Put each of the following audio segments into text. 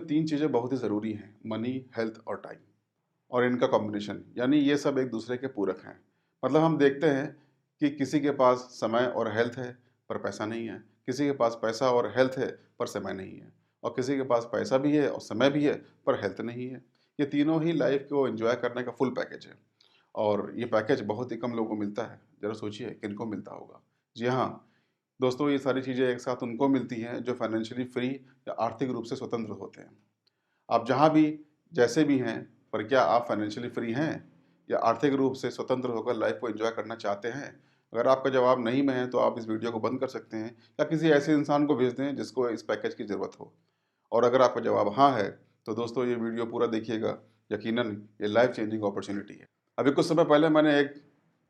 तीन चीज़ें बहुत ही ज़रूरी हैं, मनी, हेल्थ और टाइम, और इनका कॉम्बिनेशन, यानी ये सब एक दूसरे के पूरक हैं। मतलब हम देखते हैं कि किसी के पास समय और हेल्थ है पर पैसा नहीं है, किसी के पास पैसा और हेल्थ है पर समय नहीं है, और किसी के पास पैसा भी है और समय भी है पर हेल्थ नहीं है। ये तीनों ही लाइफ को एंजॉय करने का फुल पैकेज है, और ये पैकेज बहुत ही कम लोगों को मिलता है। ज़रा सोचिए किनको मिलता होगा। जी हाँ दोस्तों, ये सारी चीज़ें एक साथ उनको मिलती हैं जो फाइनेंशियली फ्री या आर्थिक रूप से स्वतंत्र होते हैं। आप जहाँ भी जैसे भी हैं, पर क्या आप फाइनेंशियली फ्री हैं या आर्थिक रूप से स्वतंत्र होकर लाइफ को एंजॉय करना चाहते हैं? अगर आपका जवाब नहीं में है तो आप इस वीडियो को बंद कर सकते हैं या किसी ऐसे इंसान को भेज दें जिसको इस पैकेज की ज़रूरत हो। और अगर आपका जवाब हाँ है तो दोस्तों ये वीडियो पूरा देखिएगा, यकीनन ये लाइफ चेंजिंग अपॉर्चुनिटी है। अभी कुछ समय पहले मैंने एक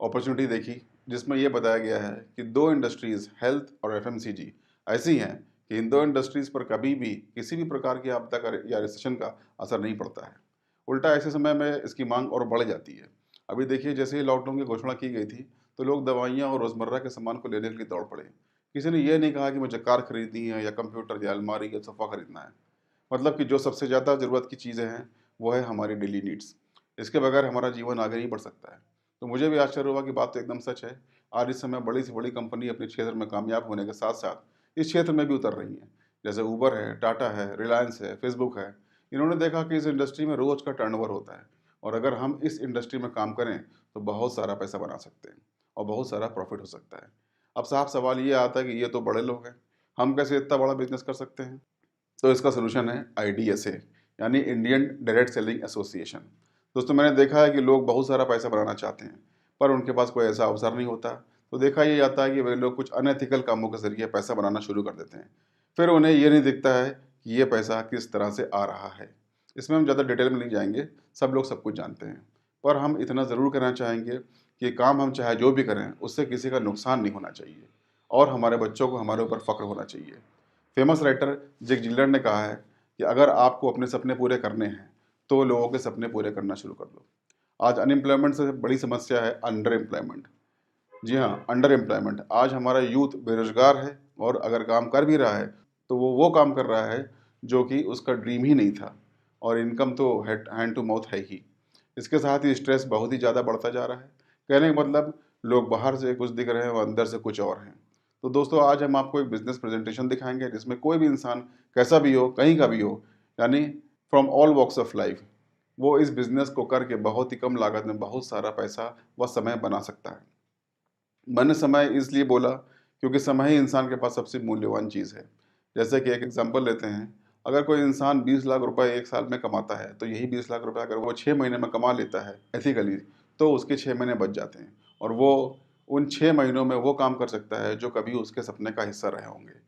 अपॉर्चुनिटी देखी जिसमें ये बताया गया है कि दो इंडस्ट्रीज़, हेल्थ और एफएमसीजी, ऐसी हैं कि इन दो इंडस्ट्रीज़ पर कभी भी किसी भी प्रकार की आपदा का या रिसेशन का असर नहीं पड़ता है। उल्टा ऐसे समय में इसकी मांग और बढ़ जाती है। अभी देखिए, जैसे ही लॉकडाउन की घोषणा की गई थी तो लोग दवाइयाँ और रोज़मर्रा के सामान को लेने के लिए दौड़ पड़े। किसी ने ये नहीं कहा कि मुझे कार खरीदनी है या कंप्यूटर या अलमारी या सोफ़ा खरीदना है। मतलब कि जो सबसे ज़्यादा ज़रूरत की चीज़ें हैं वो है हमारी डेली नीड्स। इसके बगैर हमारा जीवन आगे नहीं बढ़ सकता है। तो मुझे भी आश्चर्य हुआ कि बात तो एकदम सच है। आज इस समय बड़ी से बड़ी कंपनी अपने क्षेत्र में कामयाब होने के साथ साथ इस क्षेत्र में भी उतर रही हैं। जैसे ऊबर है, टाटा है, रिलायंस है, फेसबुक है। इन्होंने देखा कि इस इंडस्ट्री में रोज़ का टर्नओवर होता है, और अगर हम इस इंडस्ट्री में काम करें तो बहुत सारा पैसा बना सकते हैं और बहुत सारा प्रॉफिट हो सकता है। अब साफ सवाल ये आता है कि ये तो बड़े लोग हैं, हम कैसे इतना बड़ा बिजनेस कर सकते हैं? तो इसका सलूशन है आईडीएसए, यानी इंडियन डायरेक्ट सेलिंग एसोसिएशन। दोस्तों, मैंने देखा है कि लोग बहुत सारा पैसा बनाना चाहते हैं पर उनके पास कोई ऐसा अवसर नहीं होता। तो देखा ये जाता है कि वे लोग कुछ अनएथिकल कामों के जरिए पैसा बनाना शुरू कर देते हैं। फिर उन्हें ये नहीं दिखता है कि ये पैसा किस तरह से आ रहा है। इसमें हम ज़्यादा डिटेल में नहीं जाएंगे, सब लोग सब कुछ जानते हैं। पर हम इतना ज़रूर कहना चाहेंगे कि काम हम चाहे जो भी करें उससे किसी का नुकसान नहीं होना चाहिए, और हमारे बच्चों को हमारे ऊपर फ़ख्र होना चाहिए। फेमस राइटर जैक जिलर ने कहा है कि अगर आपको अपने सपने पूरे करने हैं तो लोगों के सपने पूरे करना शुरू कर दो। आज अनएम्प्लॉयमेंट से बड़ी समस्या है अंडर एम्प्लॉयमेंट। जी हाँ, अंडर एम्प्लॉयमेंट। आज हमारा यूथ बेरोजगार है, और अगर काम कर भी रहा है तो वो काम कर रहा है जो कि उसका ड्रीम ही नहीं था, और इनकम तो हैंड टू माउथ है ही। इसके साथ ही स्ट्रेस बहुत ही ज़्यादा बढ़ता जा रहा है। कहने का मतलब, लोग बाहर से कुछ दिख रहे हैं और अंदर से कुछ और हैं। तो दोस्तों, आज हम आपको एक बिजनेस प्रेजेंटेशन दिखाएंगे जिसमें कोई भी इंसान कैसा भी हो, कहीं का भी हो, यानी from all walks of life, वो इस बिजनेस को करके बहुत ही कम लागत में बहुत सारा पैसा व समय बना सकता है। मैंने समय इसलिए बोला क्योंकि समय ही इंसान के पास सबसे मूल्यवान चीज़ है। जैसे कि एक एग्जांपल लेते हैं, अगर कोई इंसान 20 लाख रुपए एक साल में कमाता है तो यही 20 लाख रुपए अगर वो 6 महीने में कमा लेता है एथिकली, तो उसके 6 महीने बच जाते हैं, और वो उन 6 महीनों में वो काम कर सकता है जो कभी उसके सपने का हिस्सा रहे होंगे।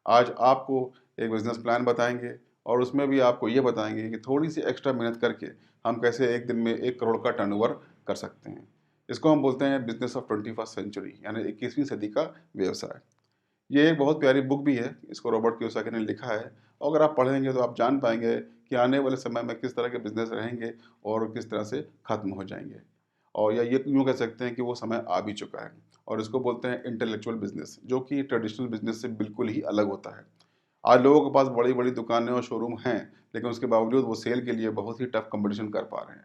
आज आपको एक बिजनेस प्लान बताएंगे, और उसमें भी आपको ये बताएंगे कि थोड़ी सी एक्स्ट्रा मेहनत करके हम कैसे एक दिन में 1 करोड़ का टर्नओवर कर सकते हैं। इसको हम बोलते हैं बिजनेस ऑफ 21st सेंचुरी, यानी 21वीं सदी का व्यवसाय। ये एक बहुत प्यारी बुक भी है, इसको रॉबर्ट कियोसाकी ने लिखा है, और अगर आप पढ़ेंगे तो आप जान पाएंगे कि आने वाले समय में किस तरह के बिजनेस रहेंगे और किस तरह से खत्म हो जाएंगे। और या ये यूँ कह सकते हैं कि वो समय आ भी चुका है, और इसको बोलते हैं इंटेलेक्चुअल बिजनेस, जो कि ट्रेडिशनल बिजनेस से बिल्कुल ही अलग होता है। आज लोगों के पास बड़ी बड़ी दुकानें और शोरूम हैं, लेकिन उसके बावजूद वो सेल के लिए बहुत ही टफ कंपटीशन कर पा रहे हैं।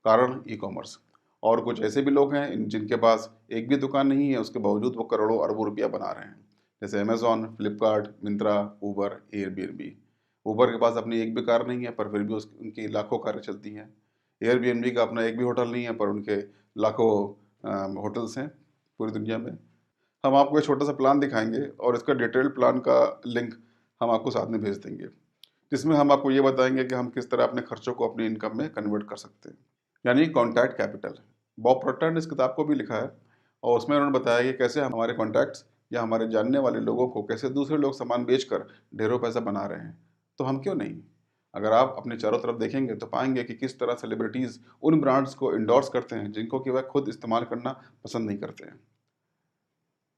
कारण ई कॉमर्स। और कुछ ऐसे भी लोग हैं जिनके पास एक भी दुकान नहीं है, उसके बावजूद वो करोड़ों अरबों रुपया बना रहे हैं। जैसे Amazon, Flipkart, Myntra, Uber, Airbnb. Uber के पास अपनी एक भी कार नहीं है पर फिर भी उनकी लाखों कारें चलती हैं। एयरबीएनबी का अपना एक भी होटल नहीं है पर उनके लाखों होटल्स हैं पूरी दुनिया में। हम आपको एक छोटा सा प्लान दिखाएंगे, और इसका डिटेल्ड प्लान का लिंक हम आपको साथ में भेज देंगे, जिसमें हम आपको ये बताएंगे कि हम किस तरह अपने खर्चों को अपनी इनकम में कन्वर्ट कर सकते हैं, यानी कॉन्टैक्ट कैपिटल। बॉब प्रॉक्टर ने इस किताब को भी लिखा है, और उसमें उन्होंने बताया कि कैसे हमारे कॉन्टैक्ट्स या हमारे जानने वाले लोगों को कैसे दूसरे लोग सामान बेचकर ढेरों पैसा बना रहे हैं। तो हम क्यों नहीं? अगर आप अपने चारों तरफ देखेंगे तो पाएंगे कि किस तरह सेलिब्रिटीज़ उन ब्रांड्स को इंडोर्स करते हैं जिनको कि वह खुद इस्तेमाल करना पसंद नहीं करते हैं।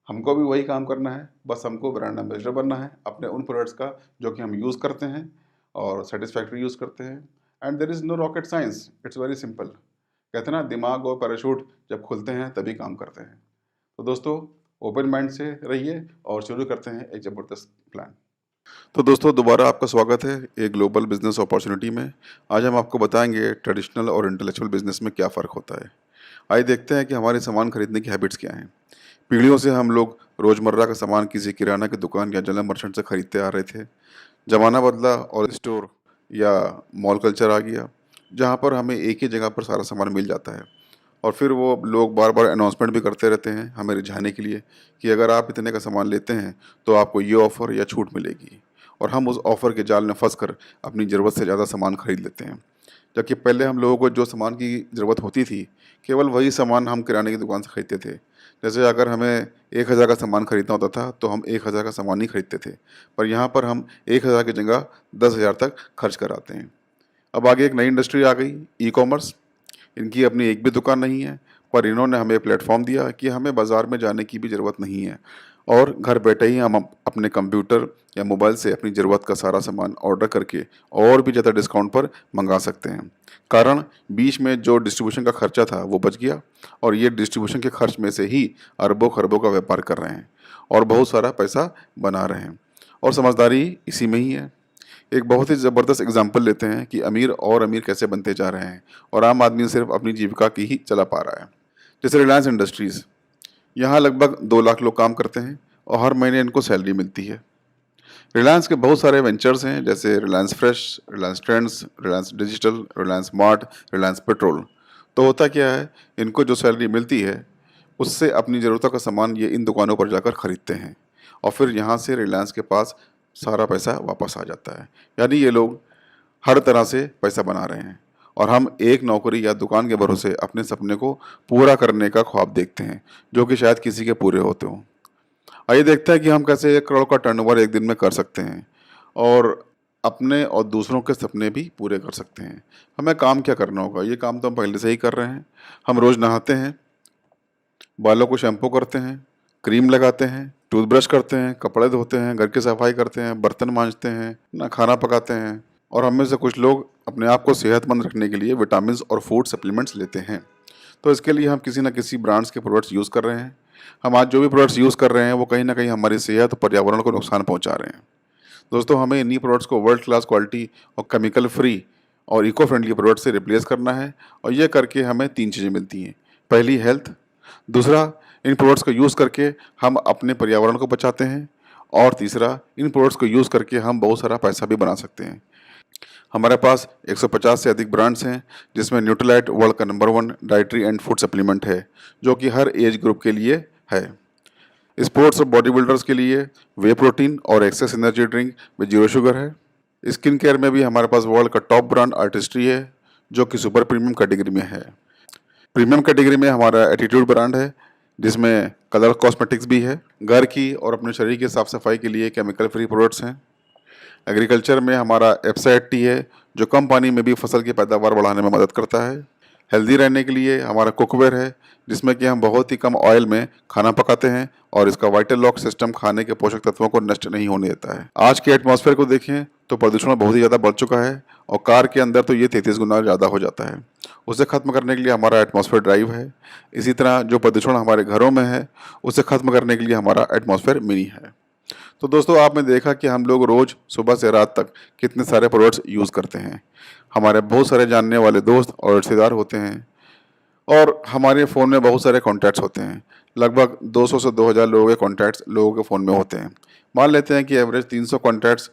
हमको भी वही काम करना है, बस हमको ब्रांड एम्बेसडर बनना है अपने उन प्रोडक्ट्स का जो कि हम यूज़ करते हैं और सेटिस्फैक्ट्री यूज़ करते हैं। And there is no rocket science, it's very simple. कहते हैं ना, दिमाग और पैराशूट जब खुलते हैं तभी काम करते हैं। तो दोस्तों, ओपन माइंड से रहिए और शुरू करते हैं एक ज़बरदस्त प्लान। तो दोस्तों दोबारा आपका स्वागत है एक ग्लोबल बिजनेस अपॉर्चुनिटी में। आज हम आपको बताएंगे ट्रेडिशनल और इंटेलेक्चुअल बिजनेस में क्या फ़र्क होता है। आइए देखते हैं कि हमारे सामान खरीदने की हैबिट्स क्या हैं। पीढ़ियों से हम लोग रोज़मर्रा का सामान किसी किराना की दुकान या जनरल मर्चेंट से खरीदते आ रहे थे। ज़माना बदला और स्टोर या मॉल कल्चर आ गया, जहाँ पर हमें एक ही जगह पर सारा सामान मिल जाता है। और फिर वो लोग बार-बार अनाउंसमेंट भी करते रहते हैं हमें रिझाने के लिए कि अगर आप इतने का सामान लेते हैं तो आपको ये ऑफ़र या छूट मिलेगी। और हम उस ऑफ़र के जाल में फँसकर अपनी ज़रूरत से ज़्यादा सामान खरीद लेते हैं। जबकि पहले हम लोगों को जो सामान की ज़रूरत होती थी, केवल वही सामान हम किराने की दुकान से खरीदते थे। जैसे अगर हमें 1000 का सामान खरीदना होता था, तो हम 1000 का सामान ही खरीदते थे। पर यहाँ पर हम 1000 की जगह 10,000 तक खर्च कराते हैं। अब आगे एक नई इंडस्ट्री आ गई, ई-कॉमर्स। इनकी अपनी एक भी दुकान नहीं है, पर इन्होंने हमें प्लेटफ़ॉर्म दिया कि हमें बाज़ार में जाने की भी ज़रूरत नहीं है और घर बैठे ही हम अपने कंप्यूटर या मोबाइल से अपनी ज़रूरत का सारा सामान ऑर्डर करके और भी ज़्यादा डिस्काउंट पर मंगा सकते हैं। कारण बीच में जो डिस्ट्रीब्यूशन का खर्चा था वो बच गया और ये डिस्ट्रीब्यूशन के खर्च में से ही अरबों-खरबों का व्यापार कर रहे हैं और बहुत सारा पैसा बना रहे हैं और समझदारी इसी में ही है। एक बहुत ही ज़बरदस्त एग्जाम्पल लेते हैं कि अमीर और अमीर कैसे बनते जा रहे हैं और आम आदमी सिर्फ अपनी जीविका की ही चला पा रहा है। जैसे रिलायंस इंडस्ट्रीज़, यहाँ लगभग 2 लाख लोग काम करते हैं और हर महीने इनको सैलरी मिलती है। रिलायंस के बहुत सारे वेंचर्स हैं जैसे Reliance fresh, Reliance trends, Reliance digital, Reliance smart, Reliance petrol. तो होता क्या है, इनको जो सैलरी मिलती है उससे अपनी ज़रूरतों का सामान ये इन दुकानों पर जाकर खरीदते हैं और फिर यहाँ से रिलायंस के पास सारा पैसा वापस आ जाता है। यानी ये लोग हर तरह से पैसा बना रहे हैं और हम एक नौकरी या दुकान के भरोसे अपने सपने को पूरा करने का ख्वाब देखते हैं, जो कि शायद किसी के पूरे होते हों। आइए देखते हैं कि हम कैसे 1 करोड़ का टर्नओवर एक दिन में कर सकते हैं और अपने और दूसरों के सपने भी पूरे कर सकते हैं। हमें काम क्या करना होगा? ये काम तो हम पहले से ही कर रहे हैं। हम रोज़ नहाते हैं, बालों को शैम्पू करते हैं, क्रीम लगाते हैं, टूथब्रश करते हैं, कपड़े धोते हैं, घर की सफाई करते हैं, बर्तन मांजते हैं, ना खाना पकाते हैं और हम में से कुछ लोग अपने आप को सेहतमंद रखने के लिए विटामिन्स और फूड सप्लीमेंट्स लेते हैं। तो इसके लिए हम किसी न किसी ब्रांड्स के प्रोडक्ट्स यूज़ कर रहे हैं। हम आज जो भी प्रोडक्ट्स यूज़ कर रहे हैं वो कहीं न कहीं हमारी सेहत और पर्यावरण को नुकसान पहुँचा रहे हैं। दोस्तों, हमें इन्हीं प्रोडक्ट्स को वर्ल्ड क्लास क्वालिटी और केमिकल फ्री और इको फ्रेंडली प्रोडक्ट से रिप्लेस करना है और ये करके हमें 3 चीज़ें मिलती हैं। पहली हेल्थ, दूसरा इन प्रोडक्ट्स को यूज़ करके हम अपने पर्यावरण को बचाते हैं और तीसरा इन प्रोडक्ट्स को यूज़ करके हम बहुत सारा पैसा भी बना सकते हैं। हमारे पास 150 से अधिक ब्रांड्स हैं जिसमें न्यूट्रीलाइट वर्ल्ड का number 1 dietary and food supplement है, जो कि हर एज ग्रुप के लिए है। स्पोर्ट्स और बॉडी बिल्डर्स के लिए वे प्रोटीन और एक्सेस एनर्जी ड्रिंक में जीरो शुगर है। स्किन केयर में भी हमारे पास वर्ल्ड का टॉप ब्रांड आर्टिस्ट्री है, जो कि सुपर प्रीमियम कैटेगरी में है। प्रीमियम कैटेगरी में हमारा एटीट्यूड ब्रांड है, जिसमें कलर कॉस्मेटिक्स भी है। घर की और अपने शरीर की साफ सफाई के लिए केमिकल फ्री प्रोडक्ट्स हैं। एग्रीकल्चर में हमारा एप्साइड टी है, जो कम पानी में भी फसल की पैदावार बढ़ाने में मदद करता है। हेल्दी रहने के लिए हमारा कुकवेयर है, जिसमें कि हम बहुत ही कम ऑयल में खाना पकाते हैं और इसका वाइटल लॉक सिस्टम खाने के पोषक तत्वों को नष्ट नहीं होने देता है। आज के एटमॉस्फेयर को देखें तो प्रदूषण बहुत ही ज़्यादा बढ़ चुका है और कार के अंदर तो ये 33 गुना ज़्यादा हो जाता है। उसे खत्म करने के लिए हमारा एटमॉस्फेयर ड्राइव है। इसी तरह जो प्रदूषण हमारे घरों में है, उसे खत्म करने के लिए हमारा एटमॉस्फेयर मिनी है। तो दोस्तों, आपने देखा कि हम लोग रोज़ सुबह से रात तक कितने सारे प्रोडक्ट्स यूज़ करते हैं। हमारे बहुत सारे जानने वाले दोस्त और रिश्तेदार होते हैं और हमारे फ़ोन में बहुत सारे कॉन्टैक्ट्स होते हैं। लगभग 200 से 2000 लोगों के कॉन्टैक्ट्स लोगों के फ़ोन में होते हैं। मान लेते हैं कि एवरेज 300 कॉन्टैक्ट्स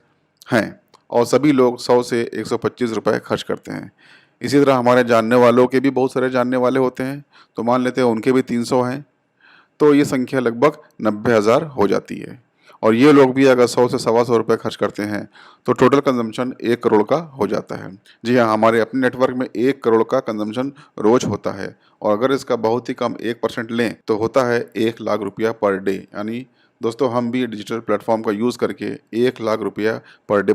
हैं और सभी लोग 100 से 125 रुपए खर्च करते हैं। इसी तरह हमारे जानने वालों के भी बहुत सारे जानने वाले होते हैं, तो मान लेते हैं उनके भी 300 हैं, तो ये संख्या लगभग 90,000 हो जाती है। और ये लोग भी अगर 100 से सवा सौ रुपये खर्च करते हैं, तो टोटल कंजम्पशन 1 करोड़ का हो जाता है। जी हाँ, हमारे अपने नेटवर्क में 1 करोड़ का कंजम्पशन रोज़ होता है और अगर इसका बहुत ही कम 1% लें, तो होता है 1 लाख रुपया पर डे। यानी दोस्तों, हम भी डिजिटल प्लेटफॉर्म का यूज़ करके 1 लाख रुपया पर डे